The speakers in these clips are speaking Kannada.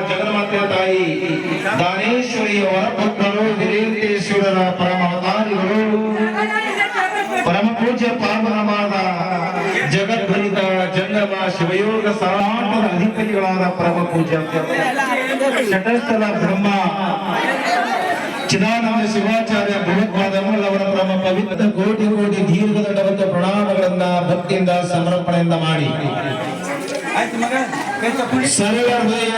ಜಗನ್ಮಾತೆ ತಾಯಿ ದಾನೇಶ್ವರಿಯ ವರಪುತ್ರರು ವೀರೇಂದ್ರೇಶ್ವರರ ಪರಮ ಅವತಾರಿಗಳು ಪರಮ ಪೂಜ್ಯ ಪಾವನವಾದ ಜಗದ್ಭರಿತ ಜಂಗಮ ಶಿವಯೋಗ ಸಾರಾಟದ ಅಧಿಪತಿಗಳಾದ ಪರಮ ಪೂಜ್ಯ ಶಟಸ್ಥಲ ಬ್ರಹ್ಮ ಚಿದಾನಂದ ಶಿವಾಚಾರ್ಯ ಭಗವತ್ಪಾದಮ್ಮಳವರ ಪರಮ ಪವಿತ್ರ ಕೋಟಿ ಕೋಟಿ ದೀರ್ಘದಂಡವಂತ ಪ್ರಣಾಮಗಳನ್ನ ಭಕ್ತಿಯಿಂದ ಸಮರ್ಪಣೆಯಿಂದ ಮಾಡಿ ಸರಳ ಹೃದಯ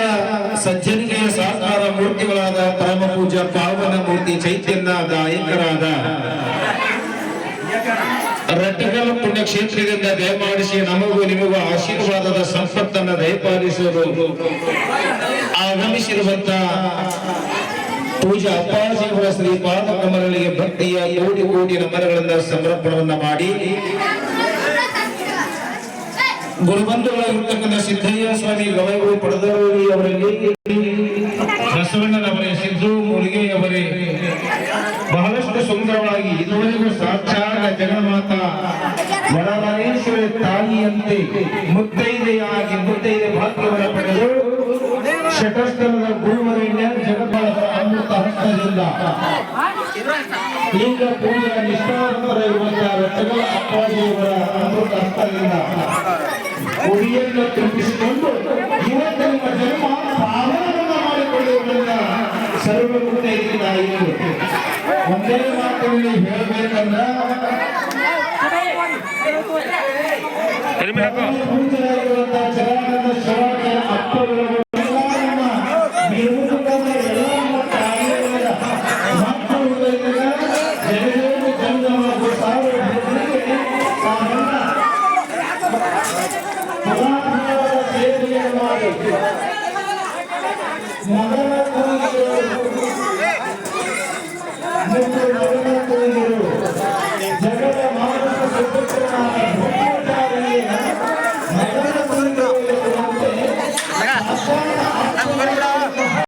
ಸಜ್ಜನಿಕೆಯ ಸಾಕಾರ ಮೂರ್ತಿಗಳಾದ ಪರಮ ಪೂಜ್ಯ ಪಾವನ ಮೂರ್ತಿ ಚೈತನ್ಯದಾಯಕರಾದ ರಟ್ಟಿಕಲ್ ಪುಣ್ಯಕ್ಷೇತ್ರದಿಂದ ದಯಮಾಡಿಸಿ ನಮಗೂ ನಿಮಗೂ ಆಶೀರ್ವಾದದ ಸಂಪತ್ತನ್ನ ದಯಪಾಲಿಸುವುದು ಆಗಮಿಸಿರುವಂತ ಪೂಜಾ ಅಪ್ಪಾಜಿಯವರ ಶ್ರೀಪಾದ ಕಮಲಗಳಿಗೆ ಭಕ್ತಿಯ ಕೋಟಿ ಕೋಟಿ ನಮನಗಳಿಂದ ಸಮರ್ಪಣವನ್ನ ಮಾಡಿ ಗುರುಬಂಧುಗಳಾಗಿರ್ತಕ್ಕಂಥ ಸಿದ್ದಯ್ಯ ಸ್ವಾಮಿ ಗವೈಗಳು ಪಡೆದರೂರಿ ಅವರಲ್ಲಿ ಬಸವಣ್ಣನವರೇ ಸಿದ್ದು ಮುರುಗೆಯವರೇ ಬಹಳಷ್ಟು ಸುಂದರವಾಗಿ ಇದುವರೆಗೂ ಸಾಕ್ಷಾತ್ ಜಗನ್ಮಾತ ವರದಾನೇಶ್ವರಿ ತಾಯಿಯಂತೆ ಮುತ್ತೈದೆಯಾಗಿ ಮುತ್ತೈದೆ ಭಾಗ್ಯವನ್ನು ಪಡೆದು ಶಟಸ್ಥಲದ ಗುರುವರೆಣ್ಯ ಜಗನ್ಮಾತ ಅಮೃತ ಹಸ್ತದಿಂದ ಈಗ ಪೂಜಾ ನಿಷ್ಠಾವಂತರ ಇರುವಂತಹ ರಟ್ಟಗಳ ಅಪ್ಪಾಜಿಯವರ ಅಮೃತ ಹಸ್ತದಿಂದ ಉಡಿಯನ್ನು ತೃಪ್ತಿಸಿಕೊಂಡು ಇವತ್ತು ನಿಮ್ಮ ಜನ್ಮ ಪಾವನವನ್ನ ಮಾಡಿಕೊಳ್ಳುವುದರಿಂದ ಸರ್ವ ಮುತ್ತೈದೆಯಾಗಿ ಒಂದೇ ಮಾತಿನಲ್ಲಿ ಹೇಳಬೇಕಂದ್ರ ಪೂಜರಾಗಿರುವಂತಹ ಜಗನ್ನಾಥ ಶಿವಾಚಾರ್ಯ ಅಪ್ಪಗಳು ಮಗಳ